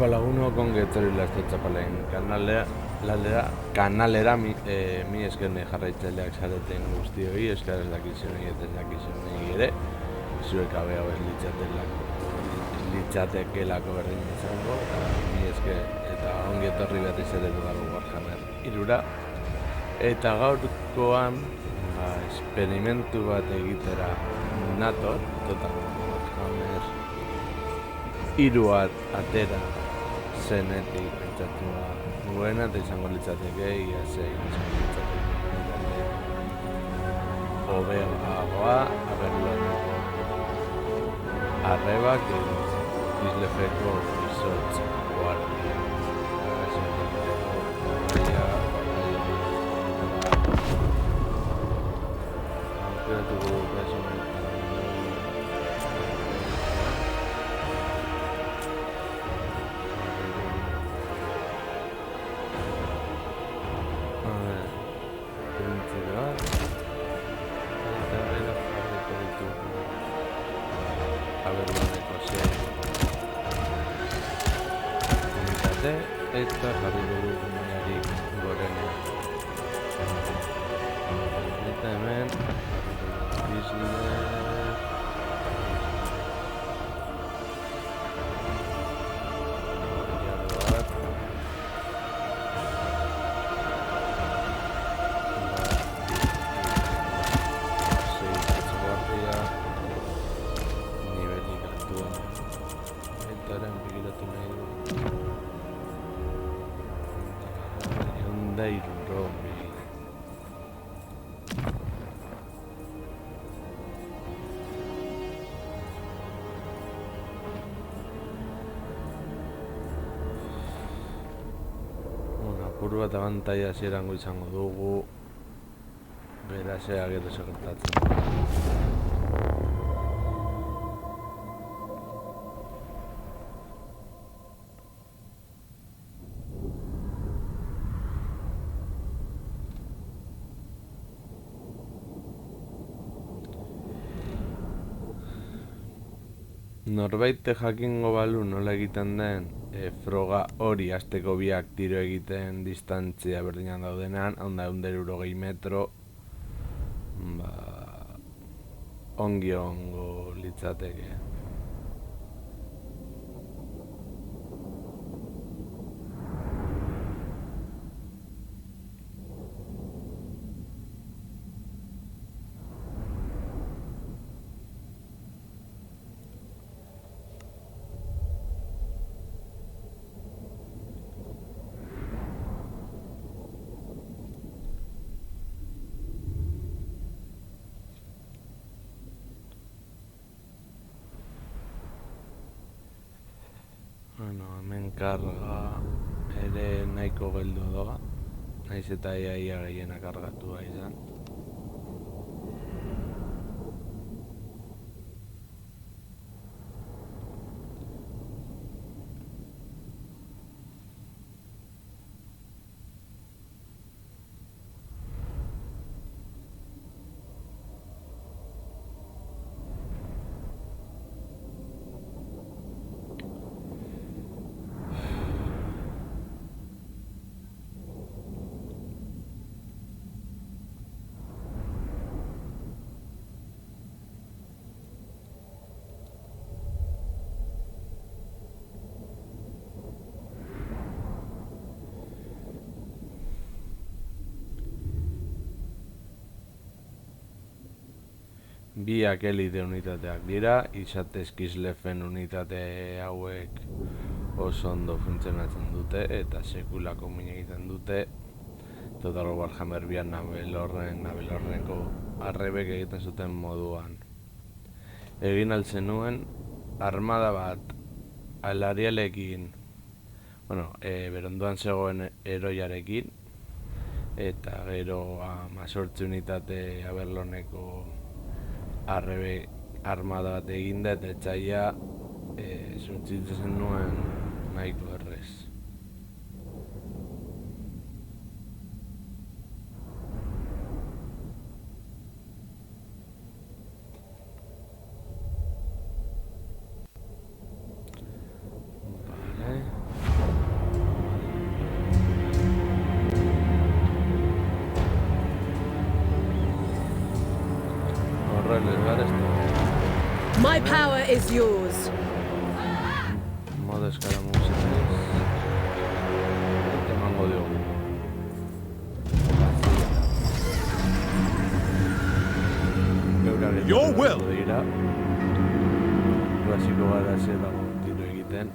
Laguno kongi etorri laste txapalen kanalera mi esken jarraitzaileak zareten guztioi, euskaraz dakizionei eta ez dakizionei ere, zuek abe hau ez litzatekelako berdin izango, eta mi eske eta ongi etorri berriz ere dugu Warhammer irura. Eta gaurkoan, esperimentu bat egitera nator, total Warhammer hiruat atera zenetik pentsatu nuena eta izango litzateke ia zein izango litzateke hobeagoa arrebak Islefeko izotz guardia eta jarri dugu maiarik gorenean. Eta hemen apur bat abantaia hasierango izango dugu, beraz gero gertatzen. Norbait jakingo balu nola egiten den froga hori hasteko biak tiro egiten distantzia berdinan daudenean, 160 metro, ongo litzateke. Hemen karga ere nahiko geldu doga, naiz eta ia gehiena kargatua izan. Biak elite unitateak dira, izatez Kislefen unitate hauek oso ondo funtzionatzen dute eta sekulako min egiten dute. Total Warhammer 2 nabelorneko arrebek egiten zuten moduan. Egin altzen nuen armada bat alarialekin, beronduan zegoen eroiarekin, eta gero 18 unitate aberloneko arrebe armada bat eginda eta etxaila zuntzitzen nuen nahiko errez. My power is yours. Modo escaramuz emango diogu. Your will. Dira. Klasiko gara zelago tiro egiten.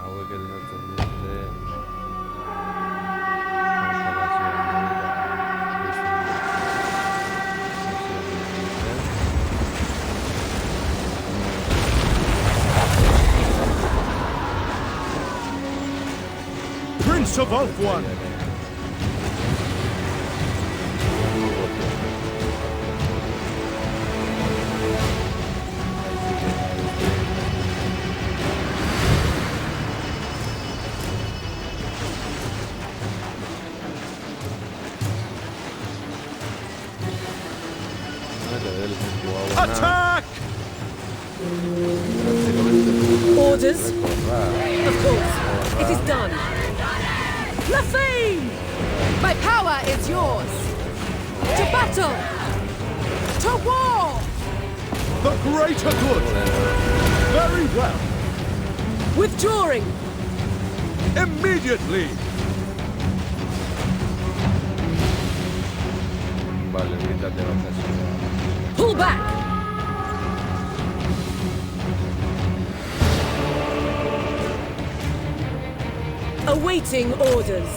Hauek esaten dute Prince of Ulthuan. Attack! Orders? Of course. It is done. Lafayne! My power is yours. To battle! To war! The greater good. Very well. Withdrawing! Immediately. Vale, mitad de vacaciones. Pull back! Awaiting orders.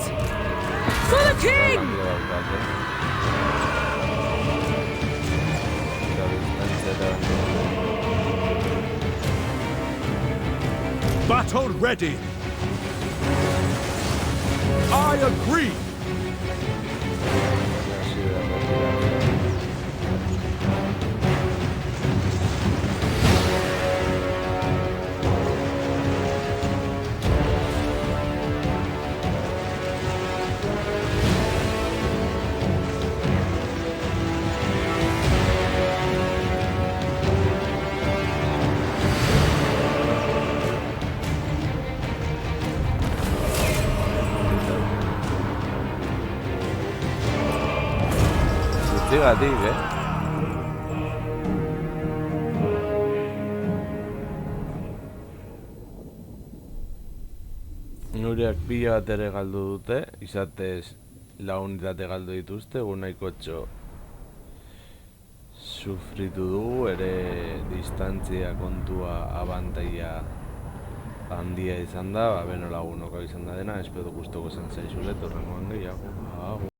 For the king! Battle ready. I agree. Zergatik, Nureak pila bat ere galdu dute, izatez lau unitate galdu dituzte, egun nahiko sufritu dugu, ere distantzia kontua abantaia handia izan da, beno lagunoko izan da dena, espero gustoko izan zaizule, torrengoan gehiago.